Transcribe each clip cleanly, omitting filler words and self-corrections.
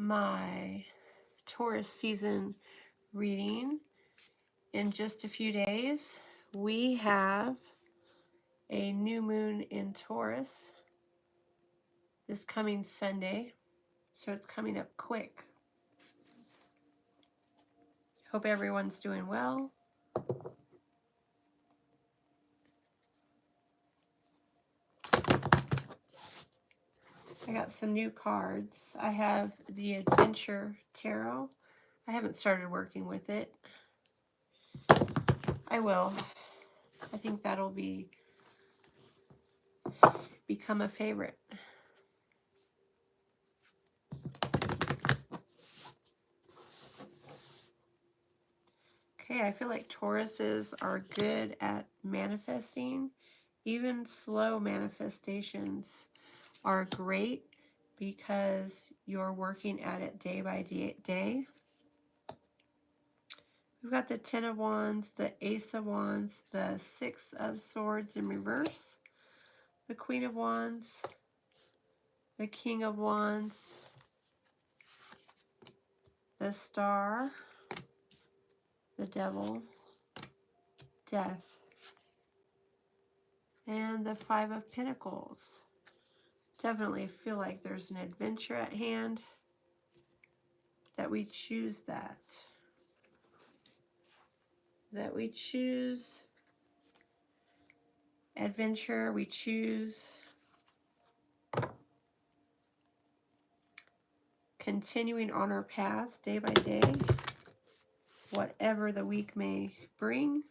my Taurus season reading in just a few days. We have a new moon in Taurus this coming Sunday, so it's coming up quick. Hope everyone's doing well. I got some new cards. I have the Adventure Tarot. I haven't started working with it. I will. I think that'll become a favorite. Okay, I feel like Tauruses are good at manifesting. Even slow manifestations are great because you're working at it day by day. We've got the Ten of Wands, the Ace of Wands, the Six of Swords in reverse, the Queen of Wands, the King of Wands, the Star, the Devil, Death, and the Five of Pentacles. Definitely feel like there's an adventure at hand, that we choose that we choose adventure, we choose continuing on our path day by day, whatever the week may bring.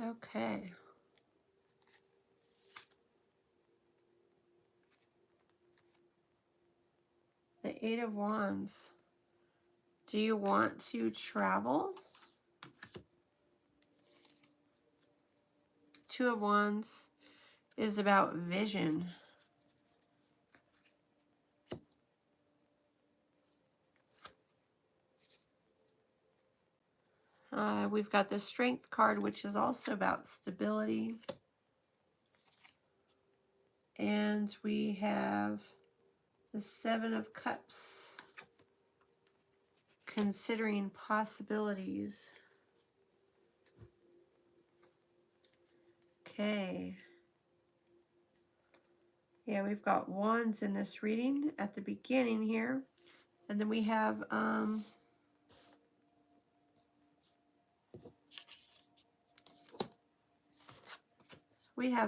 Okay. The Eight of Wands. Do you want to travel? Two of Wands is about vision. We've got the Strength card, which is also about stability. And we have the Seven of Cups, considering possibilities. Okay. Yeah, we've got Wands in this reading at the beginning here. And then we have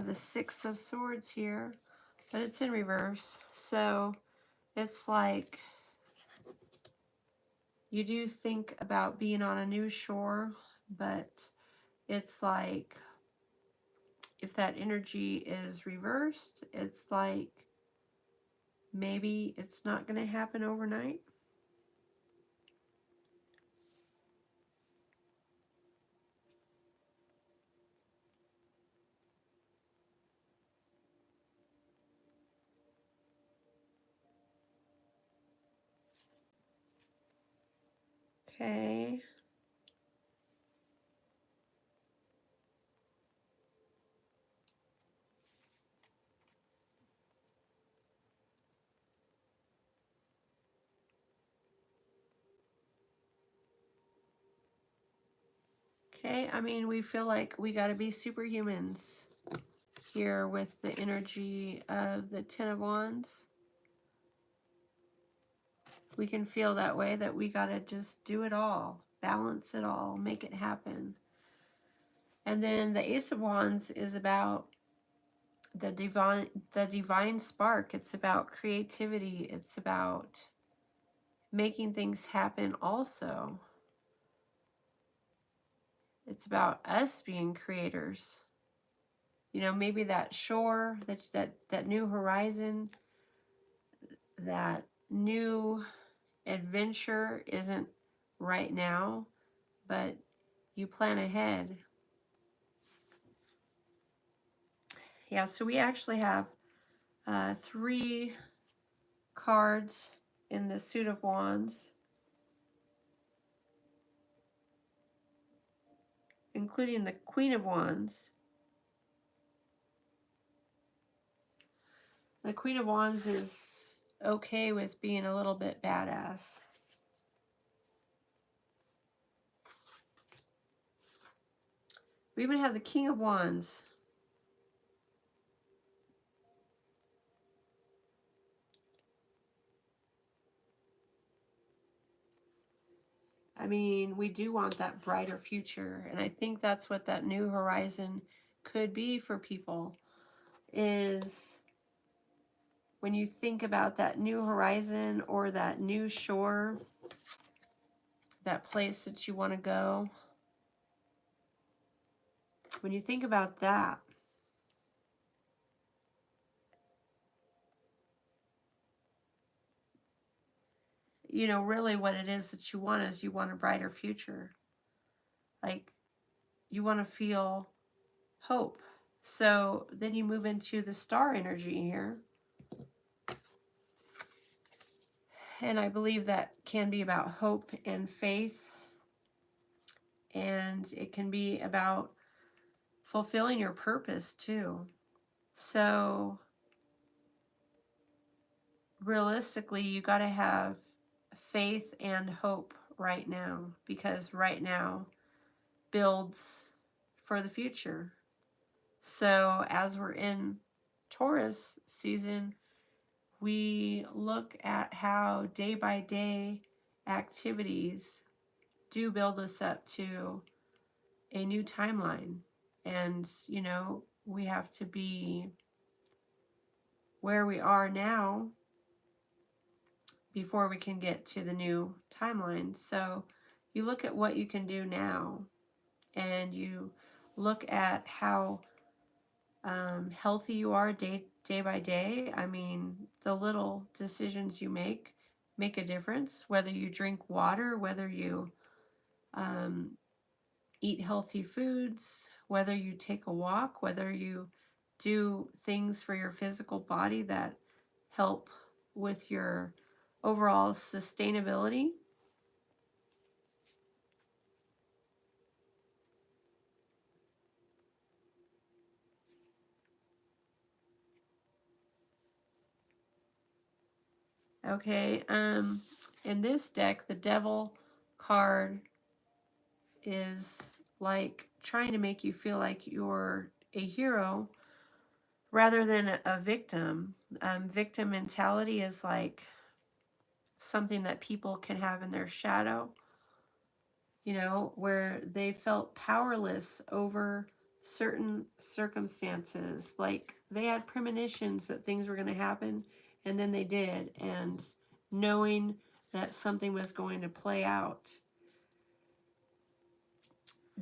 the Six of Swords here, but it's in reverse. So it's like you do think about being on a new shore, but it's like if that energy is reversed, it's like maybe it's not going to happen overnight. Okay. Okay, I mean, we feel like we got to be superhumans here with the energy of the Ten of Wands. We can feel that way, that we got to just do it all, balance it all, make it happen. And then the Ace of Wands is about the divine spark. It's about creativity. It's about making things happen also. It's about us being creators. You know, maybe that shore, that new horizon, that new adventure isn't right now, but you plan ahead. Yeah, so we actually have 3 cards in the Suit of Wands. including the Queen of Wands. The Queen of Wands is okay with being a little bit badass. We even have the King of Wands. I mean, we do want that brighter future, and I think that's what that new horizon could be for people, is when you think about that new horizon or that new shore, that place that you want to go. When you think about that, you know, really what it is that you want is you want a brighter future. Like, you want to feel hope. So then you move into the star energy here. And I believe that can be about hope and faith. And it can be about fulfilling your purpose too. So realistically, you got to have faith and hope right now, because right now builds for the future. So as we're in Taurus season, we look at how day by day activities do build us up to a new timeline. And, you know, we have to be where we are now before we can get to the new timeline. So you look at what you can do now, and you look at how healthy you are day by day. I mean, the little decisions you make a difference. Whether you drink water, whether you eat healthy foods, whether you take a walk, whether you do things for your physical body that help with your overall sustainability. Okay, in this deck, the Devil card is like trying to make you feel like you're a hero rather than a victim. Victim mentality is like something that people can have in their shadow, you know, where they felt powerless over certain circumstances. Like they had premonitions that things were going to happen, and then they did. And knowing that something was going to play out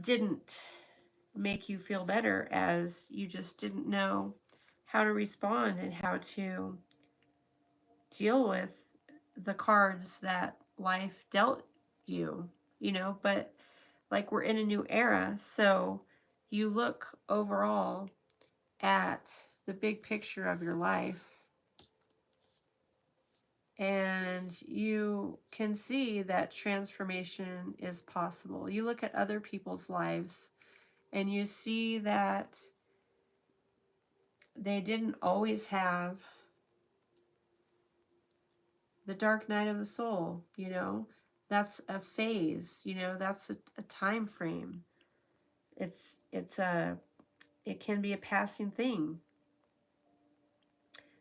didn't make you feel better, as you just didn't know how to respond and how to deal with the cards that life dealt you, you know. But like, we're in a new era, so you look overall at the big picture of your life, and you can see that transformation is possible. You look at other people's lives and you see that they didn't always have the dark night of the soul, you know. That's a phase, you know, that's a time frame. It can be a passing thing.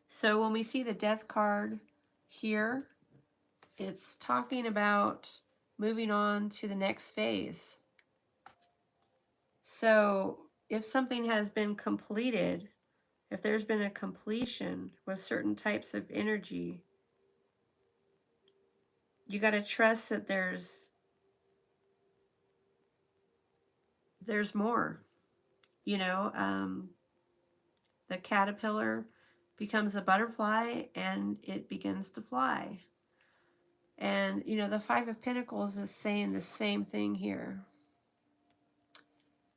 So when we see the death card here, it's talking about moving on to the next phase. So if something has been completed, if there's been a completion with certain types of energy, you got to trust that there's more, you know. The caterpillar becomes a butterfly and it begins to fly. And, you know, the Five of Pentacles is saying the same thing here.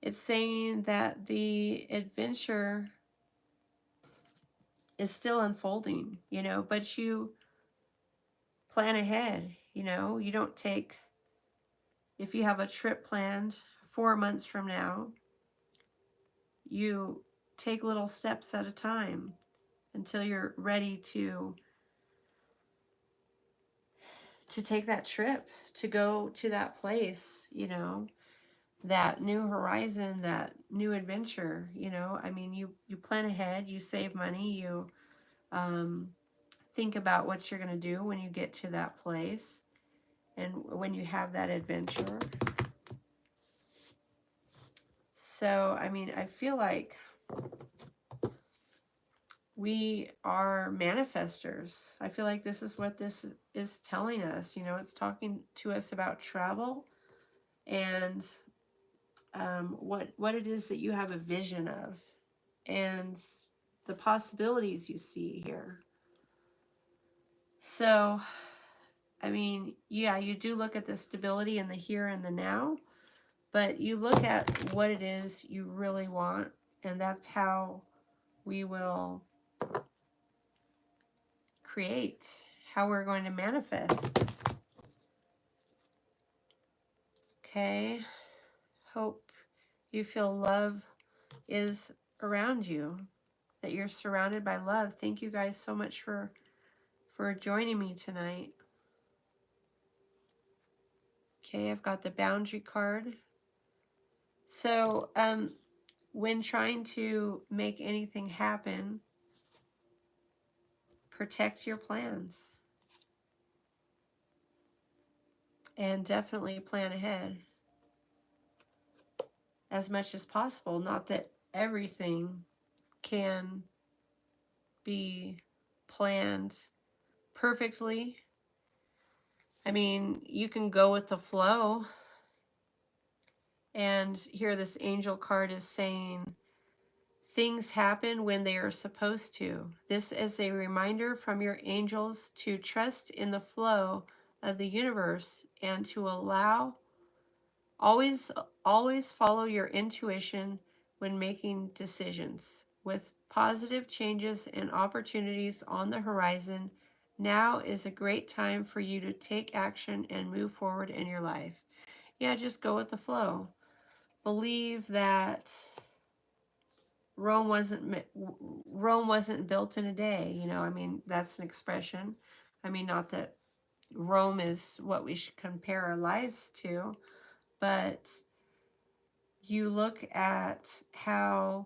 It's saying that the adventure is still unfolding, you know, but you plan ahead, you know. You don't take, if you have a trip planned 4 months from now, you take little steps at a time until you're ready to take that trip, to go to that place, you know, that new horizon, that new adventure, you know. I mean, you plan ahead, you save money, you think about what you're going to do when you get to that place and when you have that adventure. So, I mean, I feel like we are manifestors. I feel like this is what this is telling us. You know, it's talking to us about travel and what it is that you have a vision of and the possibilities you see here. So, I mean, yeah, you do look at the stability in the here and the now, but you look at what it is you really want, and that's how we will create, how we're going to manifest. Okay, hope you feel love is around you, that you're surrounded by love. Thank you guys so much for joining me tonight. Okay, I've got the boundary card. So, when trying to make anything happen, protect your plans. And definitely plan ahead as much as possible. Not that everything can be planned perfectly. I mean, you can go with the flow. And here this angel card is saying, things happen when they are supposed to. This is a reminder from your angels to trust in the flow of the universe and to always follow your intuition when making decisions. With positive changes and opportunities on the horizon, now is a great time for you to take action and move forward in your life. Yeah, just go with the flow. Believe that Rome wasn't built in a day, you know. I mean, that's an expression. I mean, not that Rome is what we should compare our lives to, but you look at how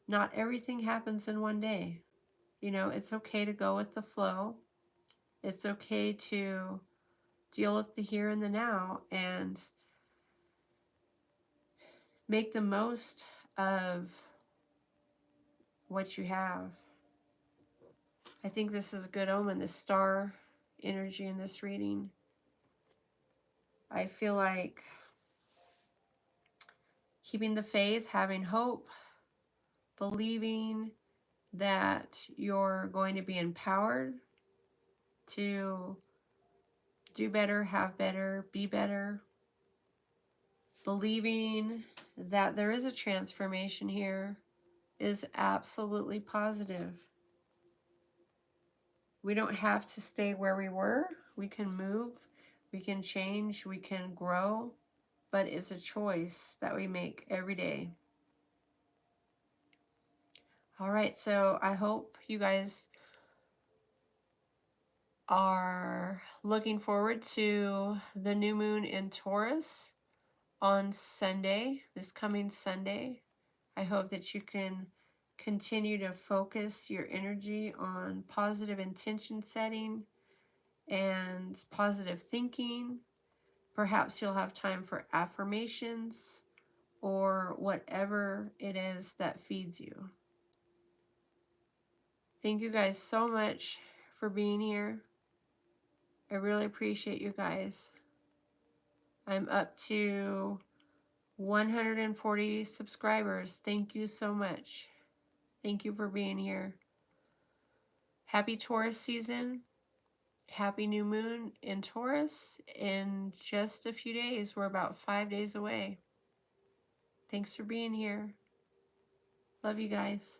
not everything happens in one day. You know, it's okay to go with the flow. It's okay to deal with the here and the now and make the most of what you have. I think this is a good omen, this star energy in this reading. I feel like keeping the faith, having hope, believing that you're going to be empowered to do better, have better, be better. Believing that there is a transformation here is absolutely positive. We don't have to stay where we were. We can move, we can change, we can grow, but it's a choice that we make every day. All right, so I hope you guys are looking forward to the new moon in Taurus on Sunday, this coming Sunday. I hope that you can continue to focus your energy on positive intention setting and positive thinking. Perhaps you'll have time for affirmations or whatever it is that feeds you. Thank you guys so much for being here. I really appreciate you guys. I'm up to 140 subscribers. Thank you so much. Thank you for being here. Happy Taurus season. Happy new moon in Taurus in just a few days. We're about 5 days away. Thanks for being here. Love you guys.